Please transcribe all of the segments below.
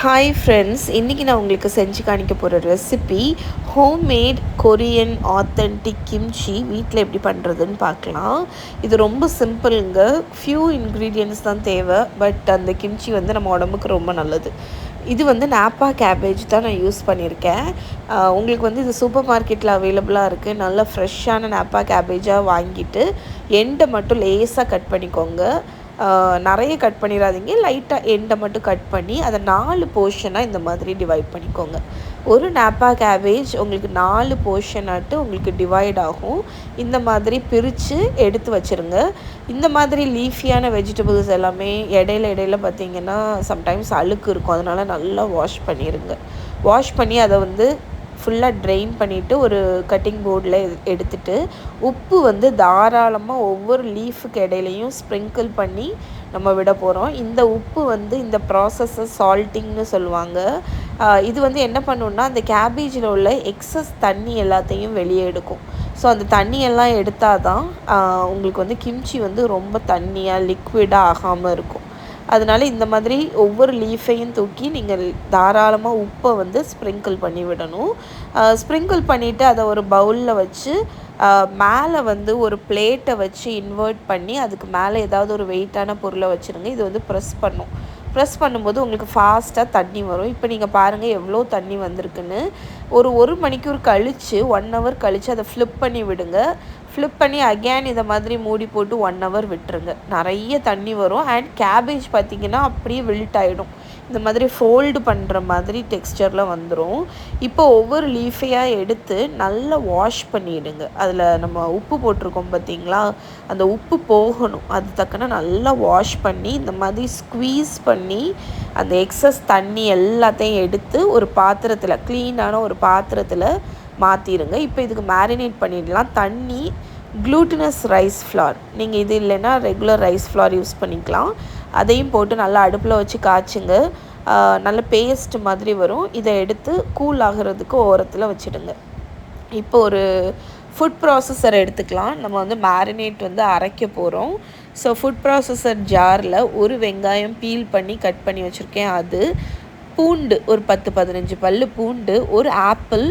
Hi friends, இன்றைக்கி நான் உங்களுக்கு செஞ்சு காணிக்க போகிற recipe homemade Korean authentic kimchi வீட்டில் எப்படி பண்ணுறதுன்னு பார்க்கலாம். இது ரொம்ப சிம்பிளுங்க. ஃபியூ இன்க்ரீடியன்ட்ஸ் தான் தேவை. பட் அந்த கிம்ச்சி வந்து நம்ம உடம்புக்கு ரொம்ப நல்லது. இது வந்து நாப்பா கேபேஜ் தான் நான் யூஸ் பண்ணியிருக்கேன். உங்களுக்கு வந்து இது சூப்பர் மார்க்கெட்டில் அவைலபிளாக இருக்குது. நல்ல ஃப்ரெஷ்ஷான நாப்பா கேபேஜாக வாங்கிட்டு எண்டை மட்டும் லேசாக கட் பண்ணிக்கோங்க. நிறைய கட் பண்ணிடாதீங்க. லைட்டாக எண்டை மட்டும் கட் பண்ணி அதை 4 போர்ஷனாக இந்த மாதிரி டிவைட் பண்ணிக்கோங்க. ஒரு நாப்பா கேபேஜ் உங்களுக்கு 4 போர்ஷனாட்டு உங்களுக்கு டிவைட் ஆகும். இந்த மாதிரி பிரித்து எடுத்து வச்சுருங்க. இந்த மாதிரி லீஃபியான வெஜிடபிள்ஸ் எல்லாமே இடையில பார்த்திங்கன்னா சம்டைம்ஸ் அழுக்கு இருக்கும். அதனால் நல்லா வாஷ் பண்ணிடுங்க. வாஷ் பண்ணி அதை வந்து ஃபுல்லாக ட்ரெயின் பண்ணிவிட்டு ஒரு கட்டிங் போர்டில் எடுத்துகிட்டு உப்பு வந்து தாராளமாக ஒவ்வொரு லீஃபுக்கு இடையிலையும் ஸ்ப்ரிங்கிள் பண்ணி நம்ம விட போகிறோம். இந்த உப்பு வந்து இந்த ப்ராசஸை சால்ட்டிங்னு சொல்லுவாங்க. இது வந்து என்ன பண்ணுன்னா அந்த கேபேஜில் உள்ள எக்ஸஸ் தண்ணி எல்லாத்தையும் வெளியே எடுக்கும். ஸோ அந்த தண்ணியெல்லாம் எடுத்தால் தான் உங்களுக்கு வந்து கிம்ச்சி வந்து ரொம்ப தண்ணியாக லிக்விடாக ஆகாமல் இருக்கும். அதனால் இந்த மாதிரி ஒவ்வொரு லீஃபையும் தூக்கி நீங்கள் தாராளமாக உப்பை வந்து ஸ்ப்ரிங்கிள் பண்ணி விடணும். ஸ்ப்ரிங்கிள் பண்ணிவிட்டு அதை ஒரு பவுலில் வச்சு மேலே வந்து ஒரு பிளேட்டை வச்சு இன்வெர்ட் பண்ணி அதுக்கு மேலே ஏதாவது ஒரு வெயிட்டான பொருளை வச்சுருங்க. இது வந்து ப்ரெஸ் பண்ணும்போது உங்களுக்கு ஃபாஸ்ட்டாக தண்ணி வரும். இப்போ நீங்கள் பாருங்கள் எவ்வளோ தண்ணி வந்திருக்குன்னு. ஒரு மணிக்கூர் கழித்து 1 ஹவர் கழித்து அதை ஃப்ளிப் பண்ணி விடுங்க. ஃப்ளிப் பண்ணி அகேன் இதை மாதிரி மூடி போட்டு 1 ஹவர் விட்டுருங்க. நிறைய தண்ணி வரும். அண்ட் கேபேஜ் பார்த்திங்கன்னா அப்படியே வில்ட் ஆகிடும். இந்த மாதிரி ஃபோல்டு பண்ணுற மாதிரி டெக்ஸ்சரில் வந்துடும். இப்போ ஒவ்வொரு லீஃபையாக எடுத்து நல்லா வாஷ் பண்ணிவிடுங்க. அதில் நம்ம உப்பு போட்டிருக்கோம் பார்த்திங்களா, அந்த உப்பு போகணும். அது தக்கன நல்லா வாஷ் பண்ணி இந்த மாதிரி ஸ்க்வீஸ் பண்ணி அந்த எக்ஸஸ் தண்ணி எல்லாத்தையும் எடுத்து ஒரு பாத்திரத்தில், க்ளீனான ஒரு பாத்திரத்தில் மாற்றிடுங்க. இப்போ இதுக்கு மேரினேட் பண்ணிடலாம். தண்ணி க்ளூட்டினஸ் ரைஸ் ஃப்ளார், நீங்கள் இது இல்லைன்னா ரெகுலர் ரைஸ் ஃப்ளார் யூஸ் பண்ணிக்கலாம். அதையும் போட்டு நல்லா அடுப்பில் வச்சு காய்ச்சுங்க. நல்ல பேஸ்ட் மாதிரி வரும். இதை எடுத்து கூல் ஆகிறதுக்கு ஓரத்தில் வச்சுடுங்க. இப்போ ஒரு ஃபுட் ப்ராசஸர் எடுத்துக்கலாம். நம்ம வந்து மேரினேட் வந்து அரைக்க போகிறோம். ஸோ ஃபுட் ப்ராசஸர் ஜாரில் ஒரு வெங்காயம் பீல் பண்ணி கட் பண்ணி வச்சுருக்கேன். அது பூண்டு ஒரு 10-15 பல் பூண்டு, ஒரு ஆப்பிள்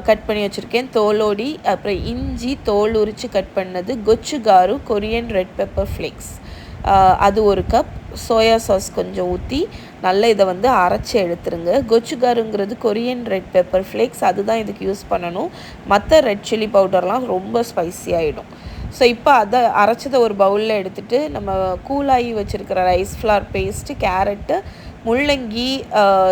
கட் பண்ணி வச்சுருக்கேன் தோலோடி, அப்புறம் இஞ்சி தோல் உரித்து கட் பண்ணது, கொச்சுகாரு கொரியன் ரெட் பெப்பர் ஃப்ளேக்ஸ் அது ஒரு கப், சோயா சாஸ் கொஞ்சம் ஊற்றி நல்லா இதை வந்து அரைச்சி எடுத்துருங்க. கொச்சுகாருங்கிறது கொரியன் ரெட் பெப்பர் ஃப்ளேக்ஸ், அதுதான் இதுக்கு யூஸ் பண்ணணும். மற்ற ரெட் சில்லி பவுடர்லாம் ரொம்ப ஸ்பைசி ஆகிடும். ஸோ இப்போ அதை அரைச்சதை ஒரு பவுலில் எடுத்துகிட்டு நம்ம கூலாகி வச்சுருக்கிற ரைஸ் ஃப்ளார் பேஸ்ட்டு, கேரட்டு, முள்ளங்கி,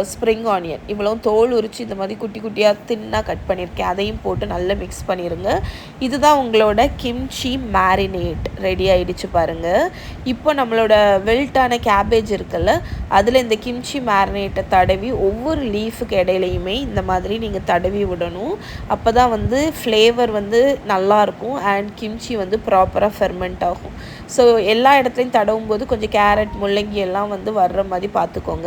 ஸ்ப்ரிங் ஆனியன் இவ்வளவும் தோல் உரித்து இந்த மாதிரி குட்டி குட்டியாக தின்னாக கட் பண்ணியிருக்கேன். அதையும் போட்டு நல்லா மிக்ஸ் பண்ணிடுங்க. இதுதான் உங்களோட கிம்ச்சி மேரினேட் ரெடி ஆகிடுச்சு பாருங்கள். இப்போ நம்மளோட வெல்ட்டான கேபேஜ் இருக்குல்ல, அதில் இந்த கிம்ச்சி மேரினேட்டை தடவி ஒவ்வொரு லீஃபுக்கு இடையிலையுமே இந்த மாதிரி நீங்கள் தடவி விடணும். அப்போ தான் வந்து ஃப்ளேவர் வந்து நல்லாயிருக்கும் அண்ட் கிம்ச்சி வந்து ப்ராப்பராக ஃபெர்மெண்ட் ஆகும். ஸோ எல்லா இடத்துலையும் தடவும் போது கொஞ்சம் கேரட், முள்ளங்கி எல்லாம் வந்து வர்ற மாதிரி பார்த்துக்கோங்க.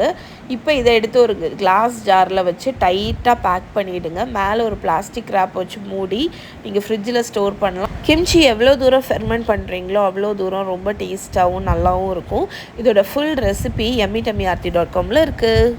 இப்போ இதை எடுத்து ஒரு கிளாஸ் ஜாரில் வச்சு டைட்டாக பேக் பண்ணிவிடுங்க. மேலே ஒரு பிளாஸ்டிக் ரேப் வச்சு மூடி நீங்கள் ஃப்ரிட்ஜில் ஸ்டோர் பண்ணலாம். கிம்ச்சி எவ்வளோ தூரம் ஃபெர்மெண்ட் பண்ணுறீங்களோ அவ்வளோ தூரம் ரொம்ப டேஸ்ட்டாகவும் நல்லாவும் இருக்கும். இதோட full recipe yummy tummy aarthi.com இருக்குது.